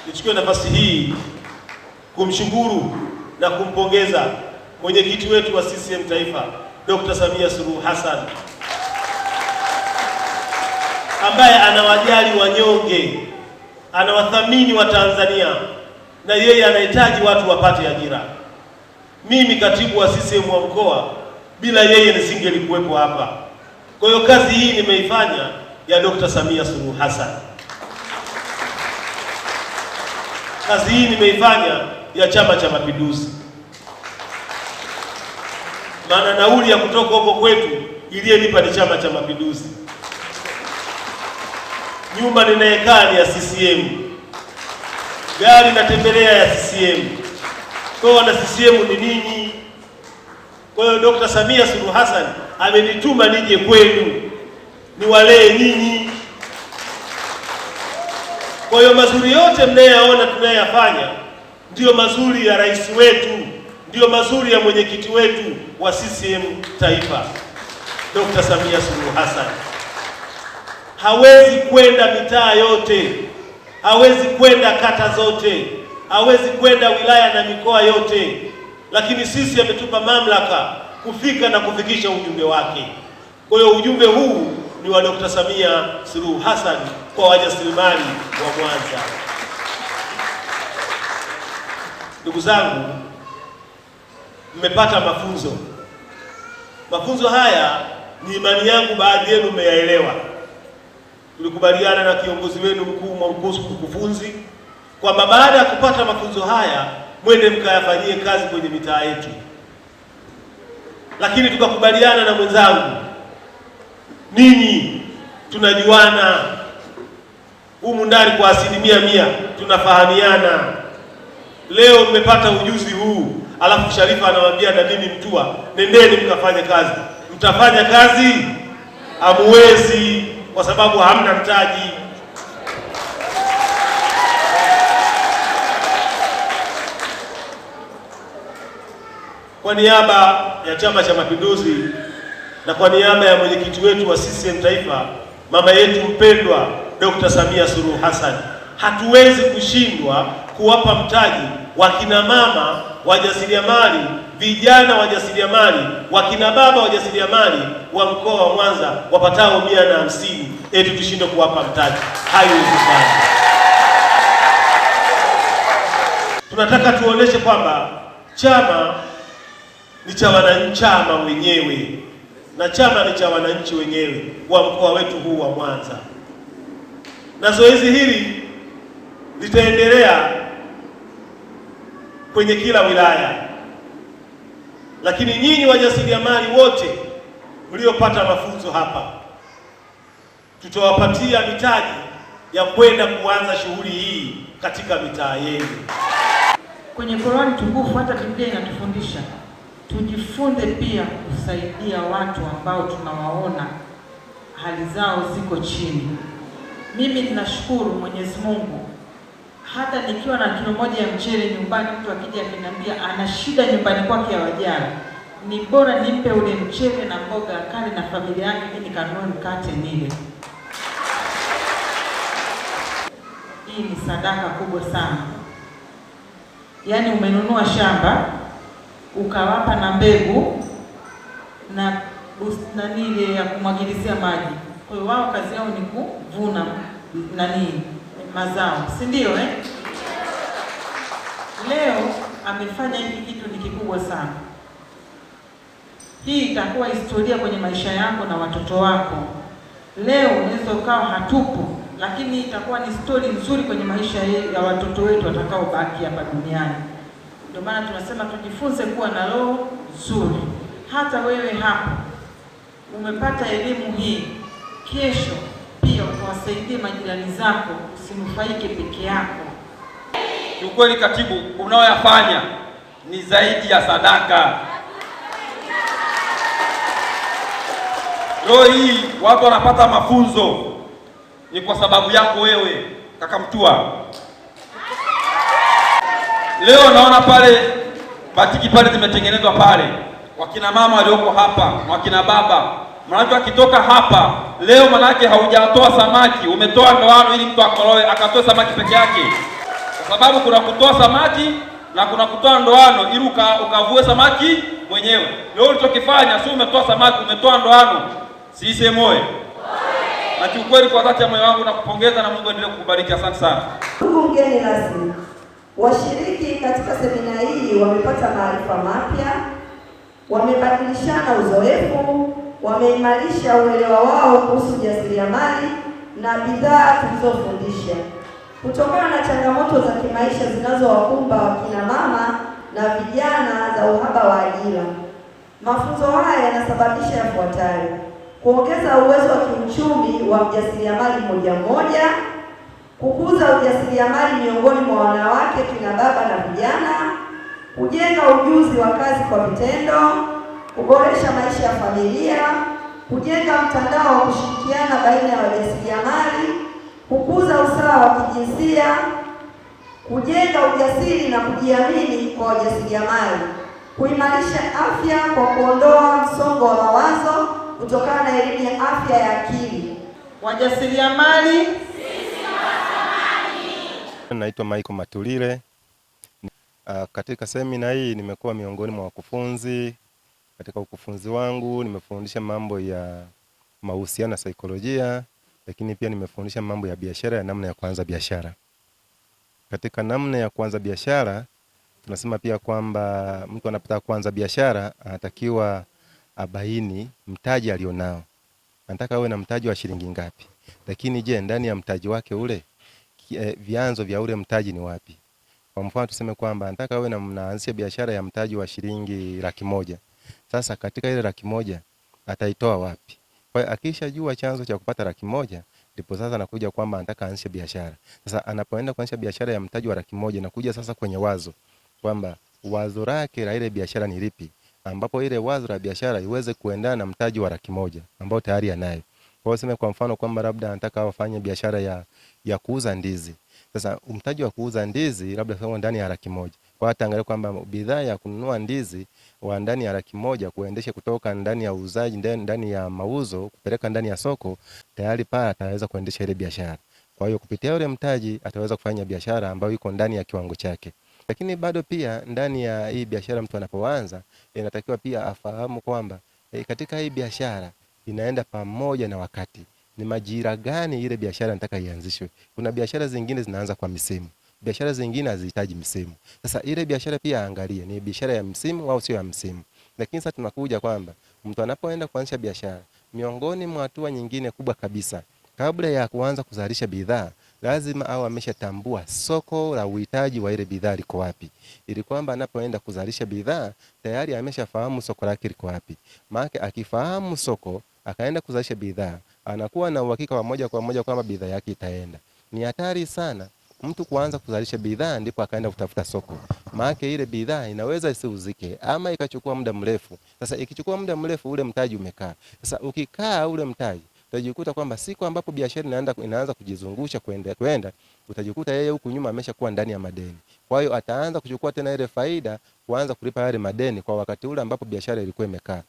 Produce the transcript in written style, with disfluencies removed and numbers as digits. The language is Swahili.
nichukue nafasi hii kumshukuru na kumpongeza mwenyekiti wetu wa CCM Taifa Dr. Samia Suluhu Hassan ambaye anawajali wanyonge, anawathamini wa Tanzania, na yeye anahitaji watu wapate ajira. Mimi katibu wa CCM wa mkoa, bila yeye nisingelikuwepo hapa. Kwa hiyo kazi hii nimeifanya ya Dr. Samia Suluhu Hassan. Kazi hii nimeifanya ya Chama cha Mapinduzi. Maana nauli ya kutoka huko kwetu iliyenipa ni Chama cha Mapinduzi. Nyumba ninayekaa ni ya CCM. Gari natembelea ya CCM. Kwa hiyo na CCM ni ninyi. Kwa hiyo Dr. Samia Suluhu Hassan amenituma nije kwenu niwalee nyinyi. Kwa hiyo mazuri yote mnayoyaona tunayoyafanya ndiyo mazuri ya rais wetu, ndiyo mazuri ya mwenyekiti wetu wa CCM Taifa Dr. Samia Suluhu Hassan. Hawezi kwenda mitaa yote, hawezi kwenda kata zote, hawezi kwenda wilaya na mikoa yote, lakini sisi ametupa mamlaka kufika na kufikisha ujumbe wake. Kwa hiyo ujumbe huu ni wa Dr. Samia Suluhu Hassan kwa wajasiriamali wa Mwanza. Ndugu zangu, mmepata mafunzo. Mafunzo haya ni imani yangu baadhi yenu mmeyaelewa. Tulikubaliana na kiongozi wenu mkuu mkufunzi kwamba baada ya kupata mafunzo haya mwende mkayafanyie kazi kwenye mitaa yetu. Lakini tukakubaliana na mwenzangu, ninyi tunajuana humu ndani kwa 100%, tunafahamiana. Leo mmepata ujuzi huu, alafu Sharifa anawaambia na mimi Mtua, nendeni mkafanye kazi. Mtafanya kazi? Hamuwezi, kwa sababu hamna mtaji. Kwa niaba ya Chama cha Mapinduzi na kwa niaba ya mwenyekiti wetu wa CCM Taifa, mama yetu mpendwa Dr. Samia Suluhu Hassan, hatuwezi kushindwa kuwapa mtaji wakina mama wajasiriamali, vijana wajasiriamali, wakina baba wajasiriamali wa mkoa wa Mwanza wapatao 150, eti tushindwe kuwapa mtaji. Haiwezekani. Tunataka tuoneshe kwamba chama ni cha wanachama wenyewe na chama ni cha wananchi wenyewe wa mkoa wetu huu wa Mwanza, na zoezi hili litaendelea kwenye kila wilaya. Lakini nyinyi wajasiriamali wote mliopata mafunzo hapa, tutawapatia mitaji ya kwenda kuanza shughuli hii katika mitaa yenu. Kwenye Qur'ani tukufu, hata Biblia inatufundisha tujifunze pia kusaidia watu ambao tunawaona hali zao ziko chini. Mimi ninashukuru Mwenyezi Mungu, hata nikiwa na kilo moja ya mchele nyumbani, mtu akija akiniambia ana shida nyumbani kwake ya wajana, ni bora nimpe ule mchele na mboga akale na familia yake, mimi nikanunue mkate nile. Hii ni sadaka kubwa sana. Yaani umenunua shamba ukawapa na mbegu na nani ya kumwagilizia maji. Kwa hiyo wao kazi yao ni kuvuna mazao, si ndio eh? Leo amefanya hiki kitu, ni kikubwa sana. Hii itakuwa historia kwenye maisha yako na watoto wako. Leo unaweza ukawa hatupo, lakini itakuwa ni story nzuri kwenye maisha ya watoto wetu watakaobaki hapa duniani. Ndio maana tunasema tujifunze kuwa na roho nzuri. Hata wewe hapa umepata elimu hii, kesho pia ukawasaidie majirani zako, usinufaike peke yako. Kiukweli katibu, unaoyafanya ni zaidi ya sadaka. Leo hii watu wanapata mafunzo ni kwa sababu yako wewe, kaka Mtua. Leo naona pale batiki pale zimetengenezwa pale, wakina mama walioko hapa na wakina baba, manake akitoka hapa leo, manake haujatoa samaki, umetoa ndoano ili mtu akoloe akatoe samaki peke yake. kwa sababu kuna kutoa samaki na kuna kutoa ndoano ili ukavue samaki mwenyewe. Leo ulichokifanya si umetoa samaki, umetoa ndoano. CCM oyee! Na kiukweli kwa dhati ya moyo wangu nakupongeza na Mungu endelee kukubariki. Asante sana. Ndugu mgeni rasmi, washiriki katika semina hii wamepata maarifa mapya, wamebadilishana uzoefu, wameimarisha uelewa wao kuhusu ujasiriamali na bidhaa tulizofundisha. Kutokana na changamoto za kimaisha zinazowakumba wakina mama na vijana za uhaba wa ajira, mafunzo haya yanasababisha yafuatayo: kuongeza uwezo wa kiuchumi wa mjasiriamali mmoja mmoja, kukuza ujasiriamali miongoni mwa wanawake, kina baba na vijana, kujenga ujuzi wa kazi kwa vitendo, kuboresha maisha ya familia, kujenga mtandao wa kushirikiana baina ya wajasiriamali, kukuza usawa wa kijinsia, kujenga ujasiri na kujiamini kwa wajasiriamali, kuimarisha afya kwa kuondoa msongo wa mawazo kutokana na elimu ya afya ya akili. Wajasiriamali Naitwa Michael Matulile. Katika semina hii nimekuwa miongoni mwa wakufunzi. Katika ukufunzi wangu nimefundisha mambo ya mahusiano na saikolojia, lakini pia nimefundisha mambo ya biashara, ya namna ya kuanza biashara. Katika namna ya kuanza biashara tunasema pia kwamba mtu anapotaka kuanza biashara anatakiwa abaini mtaji alionao. Anataka awe na mtaji wa shilingi ngapi? Lakini je, ndani ya mtaji wake ule vyanzo vya ule mtaji ni wapi? Kwa mfano tuseme kwamba nataka awe na mnaanzisha biashara ya mtaji wa shilingi 100,000. Sasa katika ile 100,000 ataitoa wapi? Kwa hiyo akishajua chanzo cha kupata 100,000 ndipo sasa anakuja kwamba anataka aanzishe biashara. Sasa anapoenda kuanzisha biashara ya mtaji wa 100,000 nakuja sasa kwenye wazo kwamba wazo lake la ile biashara ni lipi, ambapo ile wazo la biashara iweze kuendana na mtaji wa 100,000 ambao tayari anayo. Kwa hiyo sema kwa mfano kwamba labda anataka afanye biashara ya kuuza ndizi. Sasa mtaji wa kuuza ndizi labda sawa ndani ya 100,000. Kwa hiyo ataangalia kwamba bidhaa ya kununua ndizi wa ndani ya 100,000 kuendesha kutoka ndani ya uuzaji ndani ya mauzo kupeleka ndani ya soko, tayari pale ataweza kuendesha ile biashara. Kwa hiyo kupitia ule mtaji ataweza kufanya biashara ambayo iko ndani ya kiwango chake. Lakini bado pia ndani ya hii biashara mtu anapoanza inatakiwa pia afahamu kwamba katika hii biashara inaenda pamoja na wakati. Ni majira gani ile biashara nataka ianzishwe? Kuna biashara zingine zinaanza kwa misimu, biashara zingine hazihitaji misimu. Sasa ile biashara pia angalie ni biashara ya msimu au sio ya msimu. Lakini sasa tunakuja kwamba mtu anapoenda kuanzisha biashara, miongoni mwa hatua nyingine kubwa kabisa, kabla ya kuanza kuzalisha bidhaa, lazima au ameshatambua soko la uhitaji wa ile bidhaa liko wapi, ili kwamba anapoenda kuzalisha bidhaa tayari ameshafahamu soko lake liko wapi. Maana akifahamu soko akaenda kuzalisha bidhaa, anakuwa na uhakika wa moja kwa moja kwamba bidhaa yake itaenda. Ni hatari sana mtu kuanza kuzalisha bidhaa ndipo akaenda kutafuta soko. Maana ile bidhaa inaweza isiuzike ama ikachukua muda mrefu. Sasa ikichukua muda mrefu ule mtaji umekaa. Sasa ukikaa ule mtaji utajikuta kwamba siku ambapo biashara inaanza kujizungusha kwenda utajikuta yeye huku nyuma ameshakuwa ndani ya madeni. Kwa hiyo ataanza kuchukua tena ile faida kuanza kulipa yale madeni kwa wakati ule ambapo biashara ilikuwa imekaa.